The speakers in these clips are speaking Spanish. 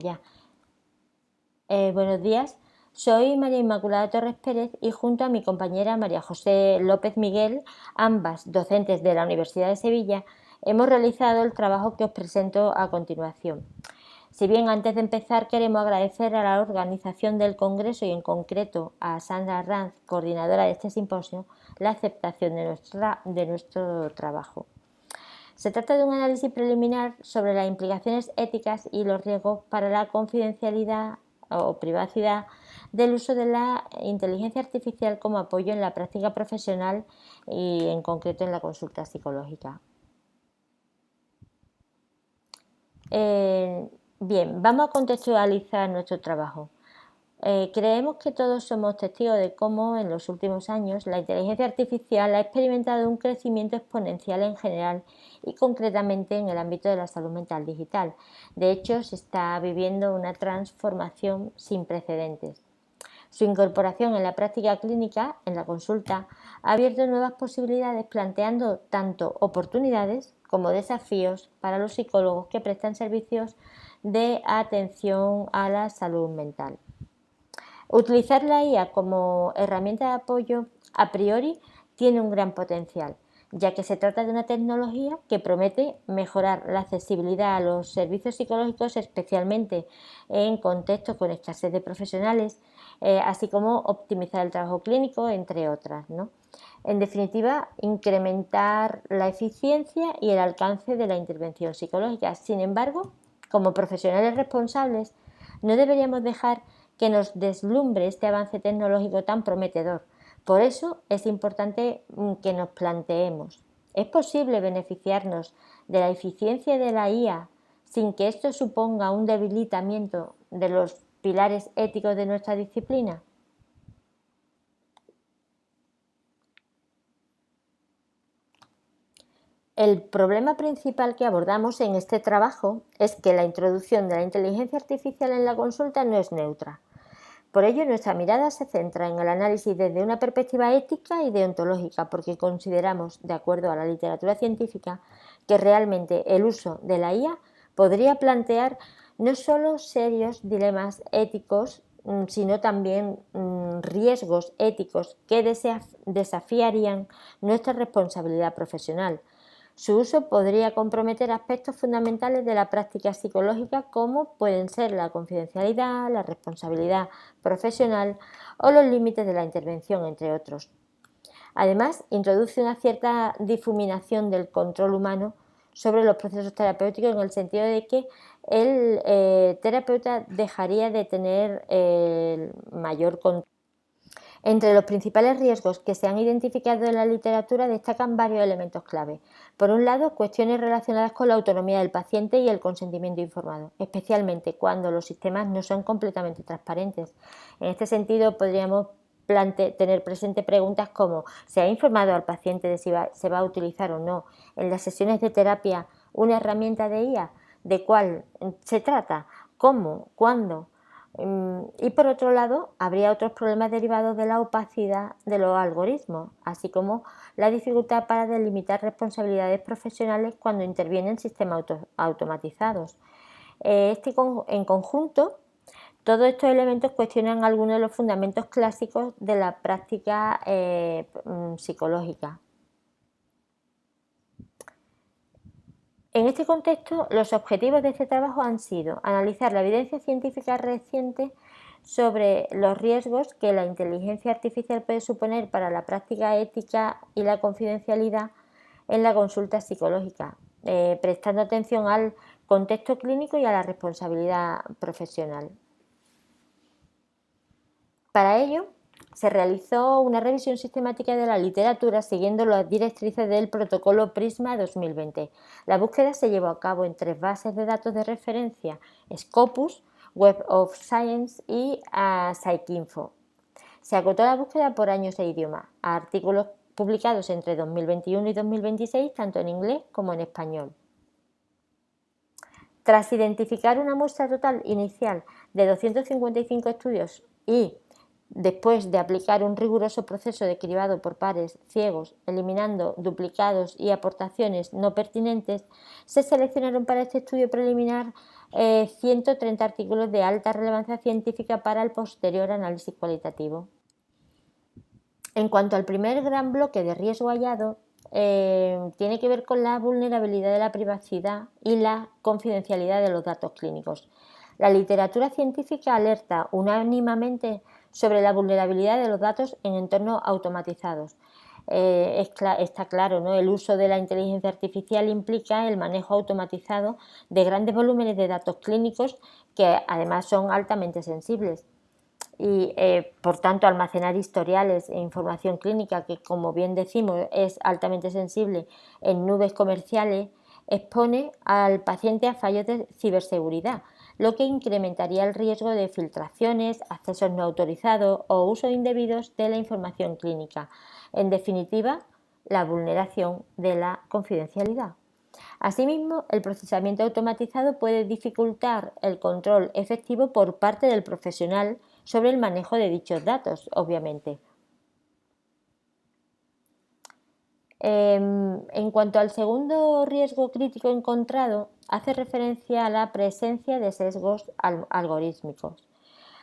Ya. Buenos días, soy María Inmaculada Torres Pérez y junto a mi compañera María José López Miguel, ambas docentes de la Universidad de Sevilla, hemos realizado el trabajo que os presento a continuación. Si bien antes de empezar queremos agradecer a la organización del Congreso y en concreto a Sandra Ranz, coordinadora de este simposio, la aceptación de nuestro trabajo. Se trata de un análisis preliminar sobre las implicaciones éticas y los riesgos para la confidencialidad o privacidad del uso de la inteligencia artificial como apoyo en la práctica profesional y en concreto en la consulta psicológica. Bien, vamos a contextualizar nuestro trabajo. Creemos que todos somos testigos de cómo en los últimos años la inteligencia artificial ha experimentado un crecimiento exponencial en general y concretamente en el ámbito de la salud mental digital. De hecho, se está viviendo una transformación sin precedentes. Su incorporación en la práctica clínica, en la consulta, ha abierto nuevas posibilidades planteando tanto oportunidades como desafíos para los psicólogos que prestan servicios de atención a la salud mental. Utilizar la IA como herramienta de apoyo a priori tiene un gran potencial, ya que se trata de una tecnología que promete mejorar la accesibilidad a los servicios psicológicos, especialmente en contextos con escasez de profesionales, así como optimizar el trabajo clínico, entre otras, ¿no? En definitiva, incrementar la eficiencia y el alcance de la intervención psicológica. Sin embargo, como profesionales responsables, no deberíamos dejar que nos deslumbre este avance tecnológico tan prometedor. Por eso es importante que nos planteemos, ¿es posible beneficiarnos de la eficiencia de la IA sin que esto suponga un debilitamiento de los pilares éticos de nuestra disciplina? El problema principal que abordamos en este trabajo es que la introducción de la inteligencia artificial en la consulta no es neutra. Por ello, nuestra mirada se centra en el análisis desde una perspectiva ética y deontológica, porque consideramos, de acuerdo a la literatura científica, que realmente el uso de la IA podría plantear no solo serios dilemas éticos, sino también riesgos éticos que desafiarían nuestra responsabilidad profesional. Su uso podría comprometer aspectos fundamentales de la práctica psicológica como pueden ser la confidencialidad, la responsabilidad profesional o los límites de la intervención, entre otros. Además, introduce una cierta difuminación del control humano sobre los procesos terapéuticos en el sentido de que el terapeuta dejaría de tener el mayor control. Entre los principales riesgos que se han identificado en la literatura destacan varios elementos clave. Por un lado, cuestiones relacionadas con la autonomía del paciente y el consentimiento informado, especialmente cuando los sistemas no son completamente transparentes. En este sentido, podríamos tener presente preguntas como ¿se ha informado al paciente de si se va a utilizar o no en las sesiones de terapia una herramienta de IA? ¿De cuál se trata? ¿Cómo? ¿Cuándo? Y por otro lado, habría otros problemas derivados de la opacidad de los algoritmos, así como la dificultad para delimitar responsabilidades profesionales cuando intervienen sistemas automatizados. En conjunto, todos estos elementos cuestionan algunos de los fundamentos clásicos de la práctica psicológica. En este contexto, los objetivos de este trabajo han sido analizar la evidencia científica reciente sobre los riesgos que la inteligencia artificial puede suponer para la práctica ética y la confidencialidad en la consulta psicológica, prestando atención al contexto clínico y a la responsabilidad profesional. Para ello, se realizó una revisión sistemática de la literatura siguiendo las directrices del protocolo PRISMA 2020. La búsqueda se llevó a cabo en 3 bases de datos de referencia: Scopus, Web of Science y PsycInfo. Se acotó la búsqueda por años e idioma, a artículos publicados entre 2021 y 2026, tanto en inglés como en español. Tras identificar una muestra total inicial de 255 estudios y Después de aplicar un riguroso proceso de cribado por pares ciegos, eliminando duplicados y aportaciones no pertinentes, se seleccionaron para este estudio preliminar 130 artículos de alta relevancia científica para el posterior análisis cualitativo. En cuanto al primer gran bloque de riesgo hallado, tiene que ver con la vulnerabilidad de la privacidad y la confidencialidad de los datos clínicos. La literatura científica alerta unánimemente sobre la vulnerabilidad de los datos en entornos automatizados. Está claro, ¿no? El uso de la inteligencia artificial implica el manejo automatizado de grandes volúmenes de datos clínicos que además son altamente sensibles. Y por tanto almacenar historiales e información clínica que, como bien decimos, es altamente sensible en nubes comerciales, expone al paciente a fallos de ciberseguridad, lo que incrementaría el riesgo de filtraciones, accesos no autorizados o usos indebidos de la información clínica. En definitiva, la vulneración de la confidencialidad. Asimismo, el procesamiento automatizado puede dificultar el control efectivo por parte del profesional sobre el manejo de dichos datos, obviamente. En cuanto al segundo riesgo crítico encontrado, hace referencia a la presencia de sesgos algorítmicos.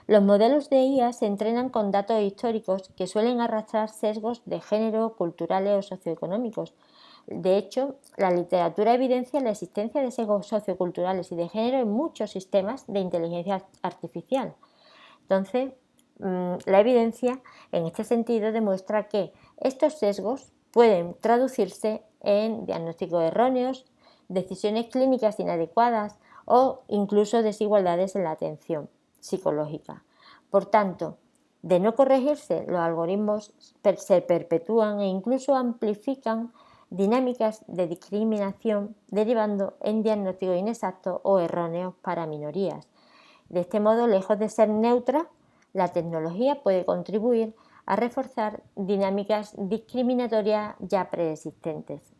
Los modelos de IA se entrenan con datos históricos que suelen arrastrar sesgos de género, culturales o socioeconómicos. De hecho, la literatura evidencia la existencia de sesgos socioculturales y de género en muchos sistemas de inteligencia artificial. Entonces, la evidencia en este sentido demuestra que estos sesgos pueden traducirse en diagnósticos erróneos, decisiones clínicas inadecuadas o incluso desigualdades en la atención psicológica. Por tanto, de no corregirse, los algoritmos se perpetúan e incluso amplifican dinámicas de discriminación, derivando en diagnósticos inexactos o erróneos para minorías. De este modo, lejos de ser neutra, la tecnología puede contribuir a reforzar dinámicas discriminatorias ya preexistentes.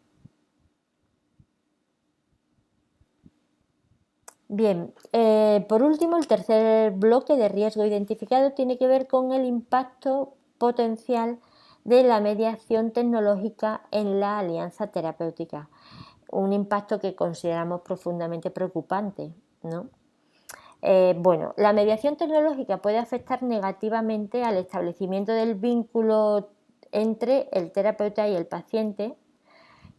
Bien, por último, el tercer bloque de riesgo identificado tiene que ver con el impacto potencial de la mediación tecnológica en la alianza terapéutica, un impacto que consideramos profundamente preocupante, ¿no? Bueno, la mediación tecnológica puede afectar negativamente al establecimiento del vínculo entre el terapeuta y el paciente,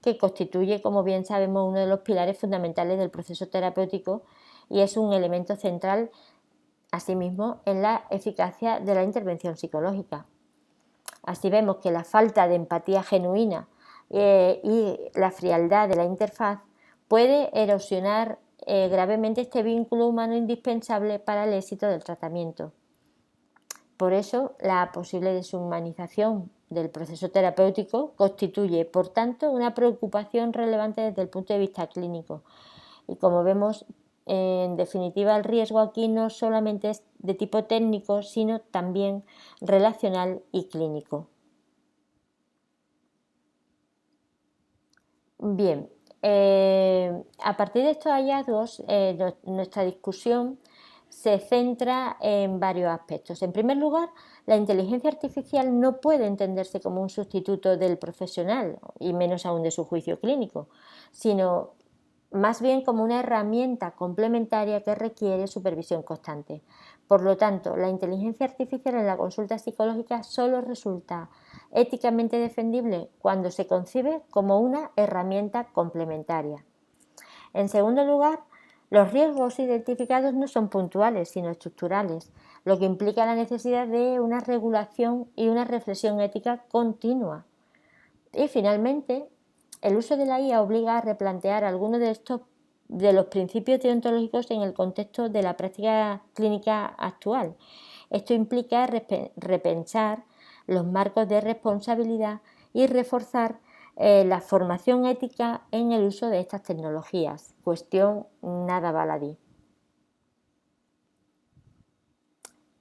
que constituye, como bien sabemos, uno de los pilares fundamentales del proceso terapéutico y es un elemento central, asimismo, en la eficacia de la intervención psicológica. Así vemos que la falta de empatía genuina y la frialdad de la interfaz puede erosionar gravemente este vínculo humano indispensable para el éxito del tratamiento. Por eso, la posible deshumanización del proceso terapéutico constituye, por tanto, una preocupación relevante desde el punto de vista clínico. Y como vemos, en definitiva, el riesgo aquí no solamente es de tipo técnico, sino también relacional y clínico. Bien, a partir de estos hallazgos, nuestra discusión se centra en varios aspectos. En primer lugar, la inteligencia artificial no puede entenderse como un sustituto del profesional, y menos aún de su juicio clínico, sino más bien como una herramienta complementaria que requiere supervisión constante. Por lo tanto, la inteligencia artificial en la consulta psicológica solo resulta éticamente defendible cuando se concibe como una herramienta complementaria. En segundo lugar, los riesgos identificados no son puntuales, sino estructurales, lo que implica la necesidad de una regulación y una reflexión ética continua. Y finalmente, el uso de la IA obliga a replantear algunos de los principios deontológicos en el contexto de la práctica clínica actual. Esto implica repensar los marcos de responsabilidad y reforzar la formación ética en el uso de estas tecnologías, cuestión nada baladí.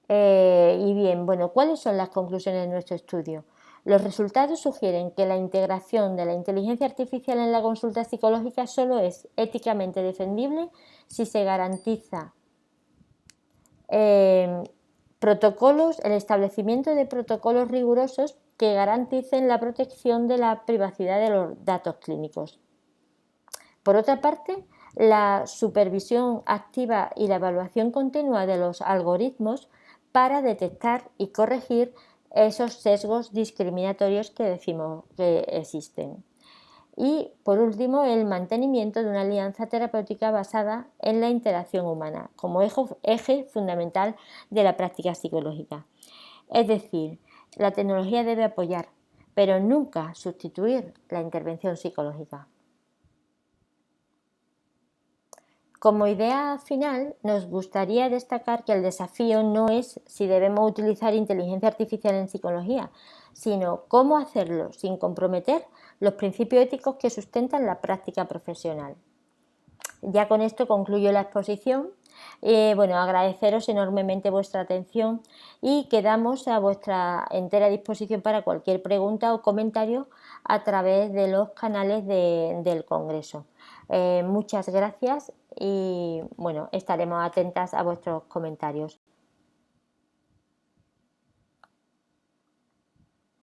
Y bien, bueno, ¿cuáles son las conclusiones de nuestro estudio? Los resultados sugieren que la integración de la inteligencia artificial en la consulta psicológica solo es éticamente defendible si se garantiza Protocolos, el establecimiento de protocolos rigurosos que garanticen la protección de la privacidad de los datos clínicos. Por otra parte, la supervisión activa y la evaluación continua de los algoritmos para detectar y corregir esos sesgos discriminatorios que decimos que existen. Y, por último, el mantenimiento de una alianza terapéutica basada en la interacción humana como eje fundamental de la práctica psicológica. Es decir, la tecnología debe apoyar, pero nunca sustituir la intervención psicológica. Como idea final, nos gustaría destacar que el desafío no es si debemos utilizar inteligencia artificial en psicología, sino cómo hacerlo sin comprometer los principios éticos que sustentan la práctica profesional. Ya con esto concluyo la exposición. Agradeceros enormemente vuestra atención y quedamos a vuestra entera disposición para cualquier pregunta o comentario a través de los canales del Congreso. Muchas gracias y estaremos atentas a vuestros comentarios.